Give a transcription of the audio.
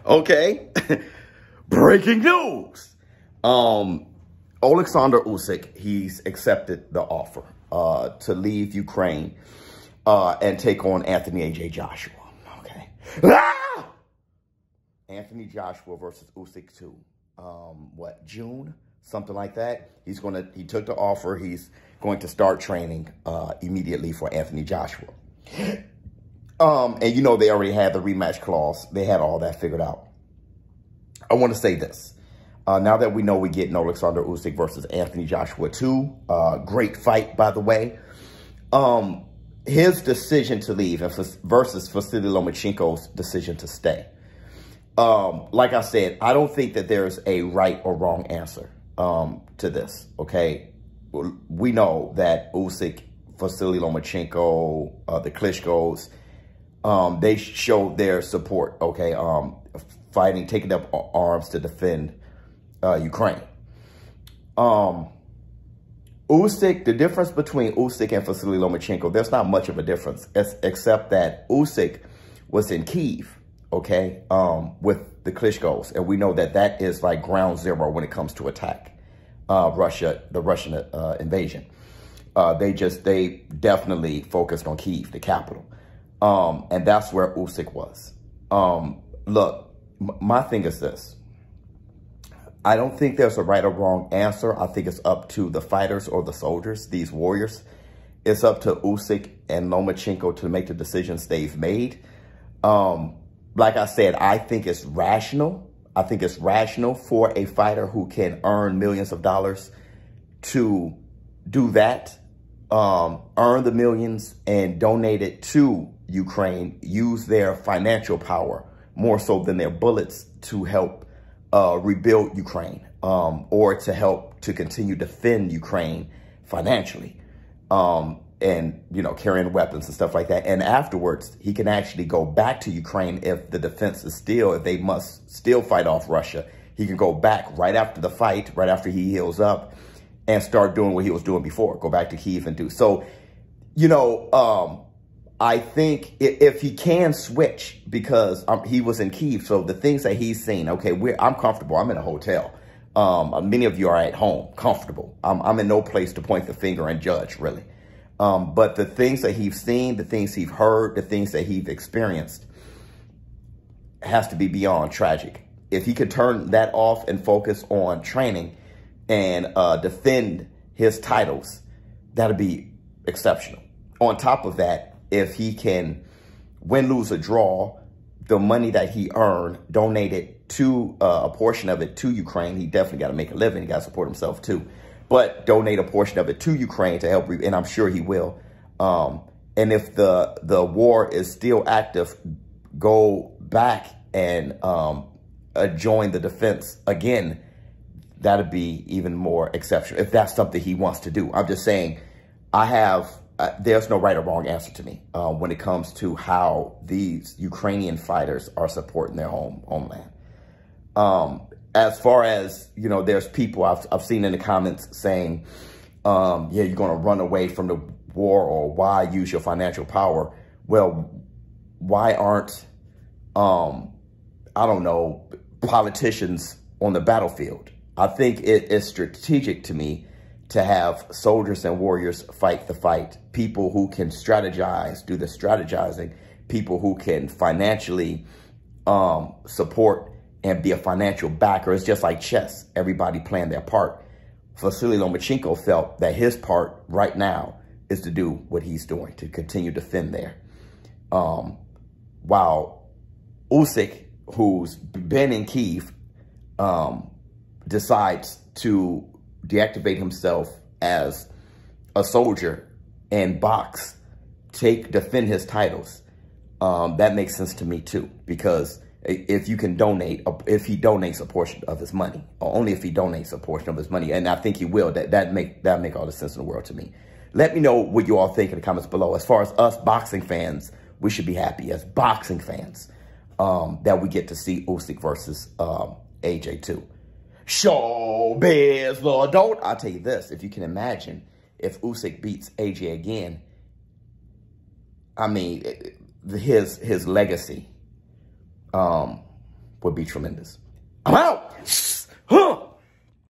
Okay. Breaking news. Alexander Usyk, he's accepted the offer to leave Ukraine and take on Anthony A.J. Joshua. Okay. Ah! Anthony Joshua versus Usyk 2. June? Something like that. He took the offer. He's going to start training immediately for Anthony Joshua. And you know, they already had the rematch clause. They had all that figured out. I want to say this. Now that we know we're getting Alexander Usyk versus Anthony Joshua 2, great fight, by the way. His decision to leave versus Vasily Lomachenko's decision to stay. Like I said, I don't think that there's a right or wrong answer to this, okay? We know that Usyk, Vasily Lomachenko, the Klitschko's, they showed their support, okay? Fighting, taking up arms to defend Ukraine. Usyk, the difference between Usyk and Vasily Lomachenko, there's not much of a difference, except that Usyk was in Kyiv, okay, with the Klitschko's. And we know that that is like ground zero when it comes to attack the Russian invasion. They definitely focused on Kyiv, the capital. And that's where Usyk was. Look, my thing is this. I don't think there's a right or wrong answer. I think it's up to the fighters or the soldiers, these warriors. It's up to Usyk and Lomachenko to make the decisions they've made. Like I said, I think it's rational. I think it's rational for a fighter who can earn millions of dollars to do that, earn the millions and donate it to Ukraine, use their financial power more so than their bullets to help rebuild Ukraine, or to help to continue to defend Ukraine financially, and, you know, carrying weapons and stuff like that. And afterwards, he can actually go back to Ukraine if the defense is if they must still fight off Russia. He can go back right after the fight, right after he heals up, and start doing what he was doing before, go back to Kyiv and do. So, you know, I think if he can switch, because he was in Kyiv, so the things that he's seen, okay, I'm comfortable. I'm in a hotel. Many of you are at home, comfortable. I'm in no place to point the finger and judge, really. But the things that he's seen, the things he's heard, the things that he's experienced has to be beyond tragic. If he could turn that off and focus on training and defend his titles, that'd be exceptional. On top of that, if he can win, lose, or draw, the money that he earned, donate it to a portion of it to Ukraine. He definitely got to make a living. He got to support himself too. But donate a portion of it to Ukraine to help, and I'm sure he will. And if the war is still active, go back and join the defense again. That'd be even more exceptional if that's something he wants to do. I'm just saying, there's no right or wrong answer to me when it comes to how these Ukrainian fighters are supporting their homeland. As far as, you know, there's people I've seen in the comments saying, yeah, you're going to run away from the war, or why use your financial power? Well, why aren't, I don't know, politicians on the battlefield? I think it is strategic to me to have soldiers and warriors fight the fight, people who can strategize, do the strategizing, people who can financially support and be a financial backer. It's just like chess, everybody playing their part. Vasily Lomachenko felt that his part right now is to do what he's doing, to continue to defend there. While Usyk, who's been in Kyiv, decides to deactivate himself as a soldier and box, defend his titles. That makes sense to me too, because if you can donate, if he donates a portion of his money, or only if he donates a portion of his money, and I think he will, that make all the sense in the world to me. Let me know what you all think in the comments below. As far as us boxing fans, we should be happy as boxing fans that we get to see Usyk versus AJ too. Showbiz, Lord, don't. I'll tell you this, if you can imagine, if Usyk beats AJ again, I mean, his legacy, would be tremendous. I'm out.